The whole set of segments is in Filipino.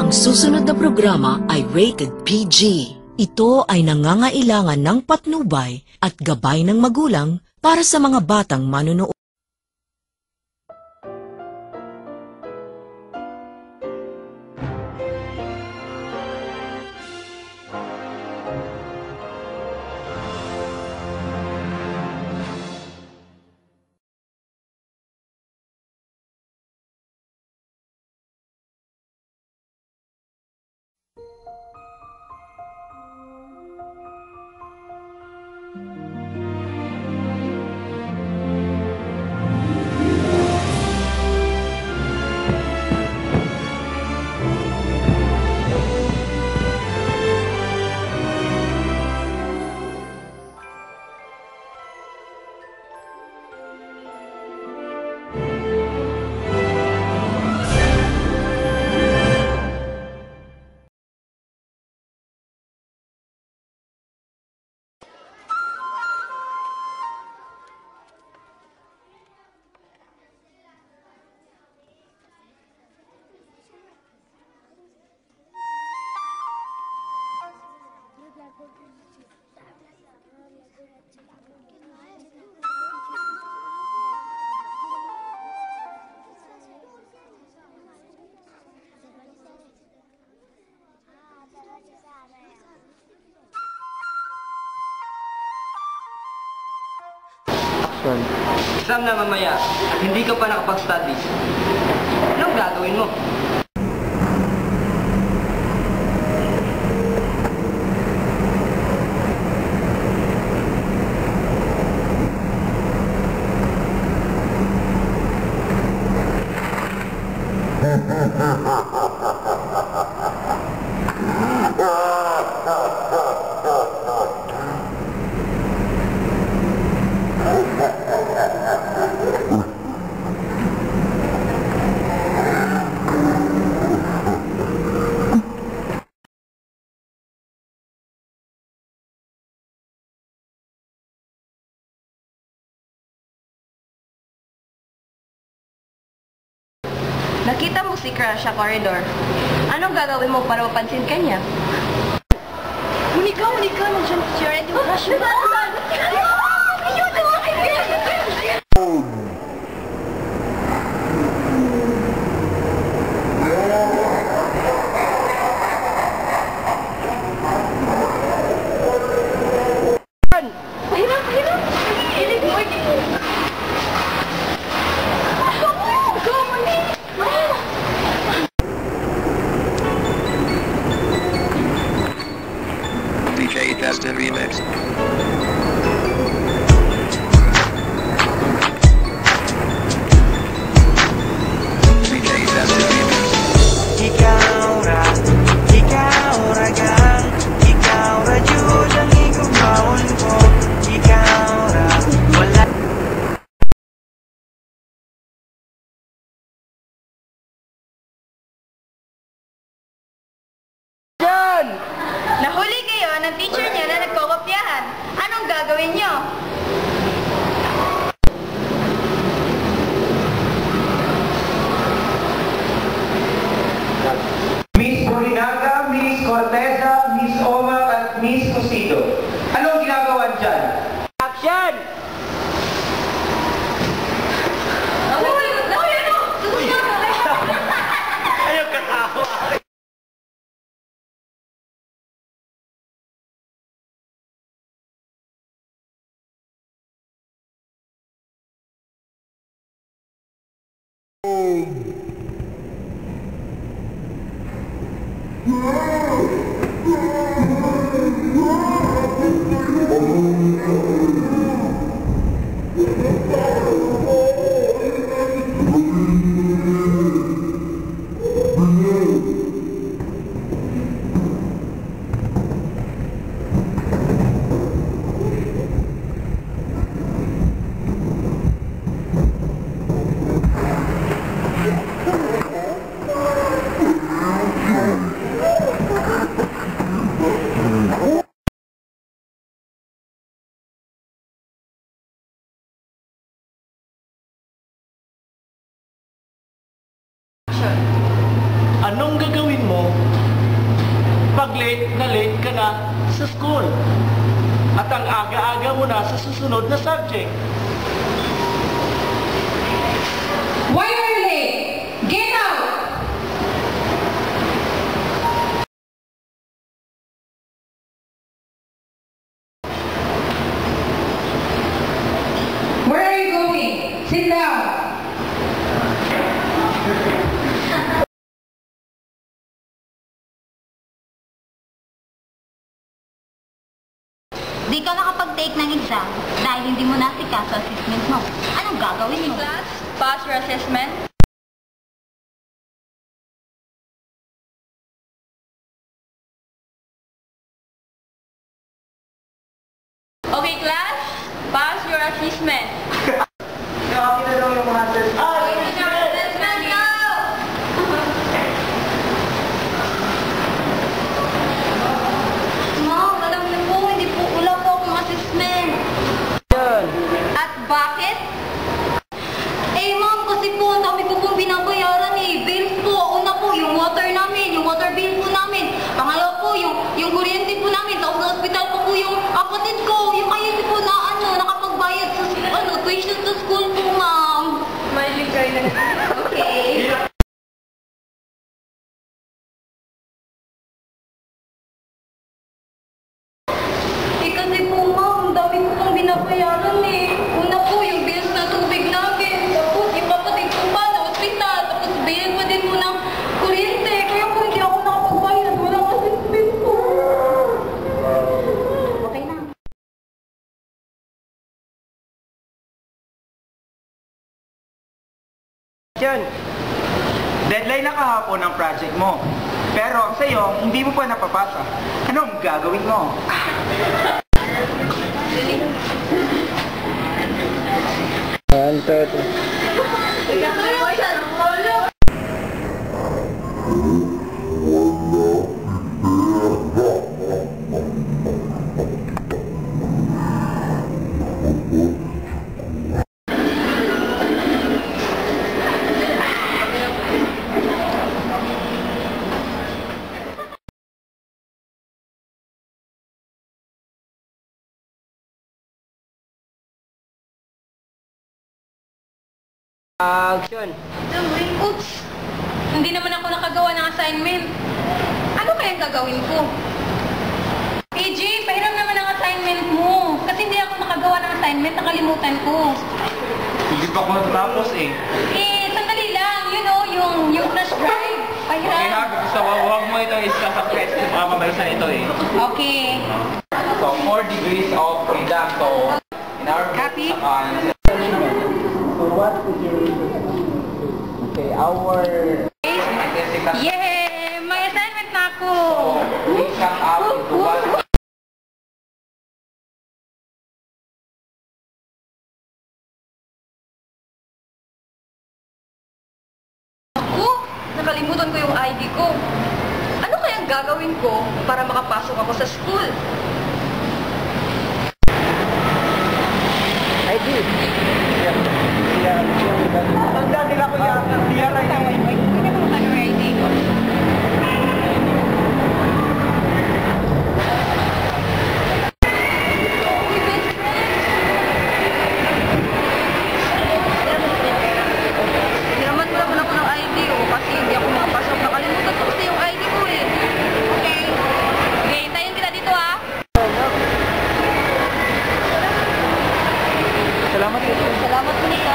Ang susunod na programa ay rated PG. Ito ay nangangailangan ng patnubay at gabay ng magulang para sa mga batang manunood. Exam na mamaya at hindi ka pa nakapag-study. Anong gagawin mo? Nakita mo si Crush sa corridor. Anong gagawin mo para mapansin ka niya? Unika! Nandiyan si Already Crush. Pahirap! Ilig mo! DJ Tested Remix. DJ Tested Remix. Ikaw ragang, ikaw ra jud ang igugmaon ko. Ikaw ra wala. John! Nahuli kayo ng teacher niya na nagkokopyahan. Anong gagawin niyo? Miss Borinaga, Miss Corteza, Miss Omar at Miss Cosido. Anong ginagawa dyan? Action! Ayaw katawa! Anong gagawin mo late ka na sa school. At ang aga-aga mo na sa susunod na subject. Why are you late? Get out! Where are you going? Sit down. Di ka nakapag-take ng exam dahil hindi mo nasikaso sa assessment mo. Anong gagawin mo? Class, pass your assessment. Okay, class, pass your assessment. Assessment now! Ma'am, alam niyo po, hindi po wala po akong assessment. At bakit? Eh ma'am, kasi po ang dami ko pong binabayaran eh. Bills po, una po yung water namin, yung water bill po namin. Pangalawa po, yung kuryente po namin. Tapos sa hospital po yung kapatid ko. Yung kayo po na nakapagbayad sa tuition sa school po ma'am. May ligay na. Okay. Eh kasi po ma'am, ang dami ko pong binabayaran eh. Una po yung bills na tubig namin. Tapos yung kapatid ko pa na hospital. Tapos bills pa din po ng kuryente. Kaya po hindi ako nakapagbayad. Walang assessment po. Okay na. Yan. Deadline na kahapon ang project mo. Pero sa'yo, hindi mo pa napapasa. Anong gagawin mo? Action! Oops! Hindi naman ako nakagawa ng assignment. Ano kayang gagawin ko? PG, pahiram naman ang assignment mo. Kasi hindi ako nakagawa ng assignment, nakalimutan ko. Hindi pa ako natapos eh. Eh, sandali lang. You know, yung flash drive. Okay ha, Pahiram. gusto huwag mo ito isa-suppress kasi baka mabalisan ito eh. Okay. So, 4 degrees of freedom. So, in our Copy. So, what is your okay, our Yay! May assignment na ako! we come up into what Ako, nakalimutan ko yung ID ko. Ano kayang gagawin ko para makapasok ako sa school? ID? Tanda nila ko yan. Tiyara yung Hindi ko makano yung ID ko. Hiraman mo naman ako ng ID ko kasi hindi ako makapasok. Nakalimutan ko kasi yung ID ko eh. Okay. Okay, hintayin kita dito ah. Salamat po. Salamat po nito.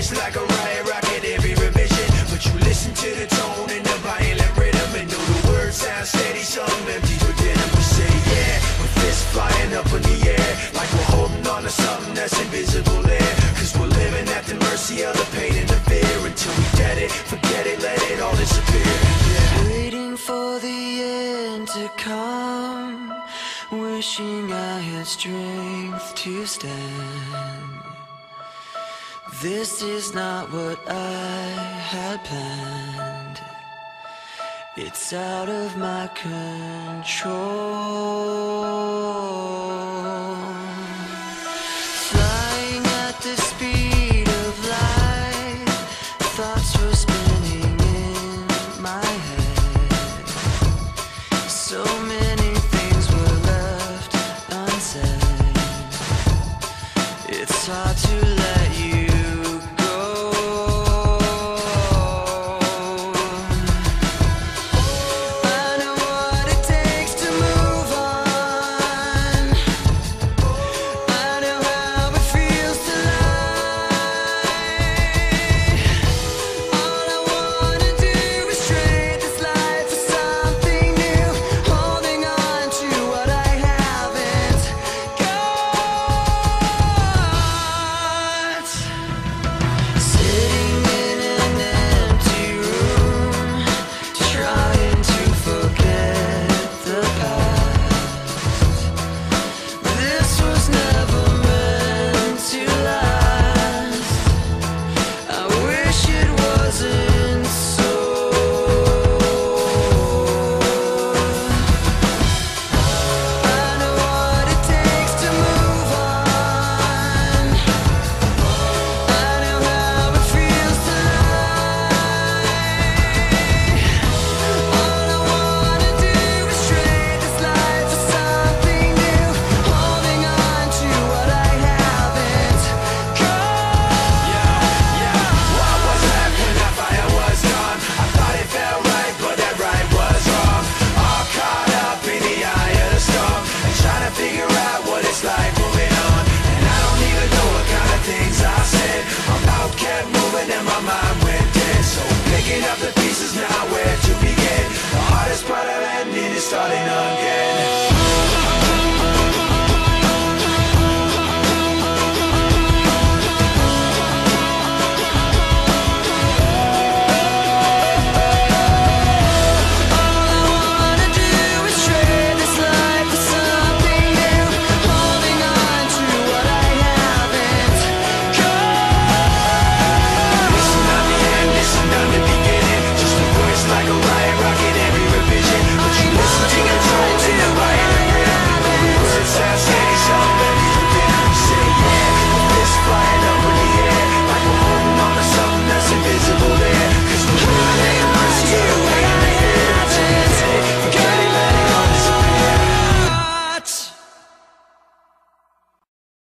Like a riot rocket every revision, but you listen to the tone and the violent rhythm. See all the pain and the fear until we get it, forget it, let it all disappear. Waiting for the end to come, wishing I had strength to stand. This is not what I had planned. It's out of my control. Flying at the speed of light, thoughts were spinning in my head. So many things were left unsaid. It's hard to let you go. I know what it takes to move on. I know how it feels to lie. All I wanna do is trade this life for something new, holding on to what I haven't got. Sitting in an empty room, trying to forget the past. This was never meant to last. I wish it wasn't so. I know what it takes to move on. I know how it feels to lie. All I wanna do is trade this life for something new, holding on to what I haven't got. What was left when that fire was gone? I thought it felt right, but that right was wrong. All caught up in the eye of the storm, and trying to figure out what it's like moving on. And I don't even know what kind of things I said. My mouth kept moving and my mind went dead. So picking up the pieces now, where to begin? The hardest part of ending is starting again.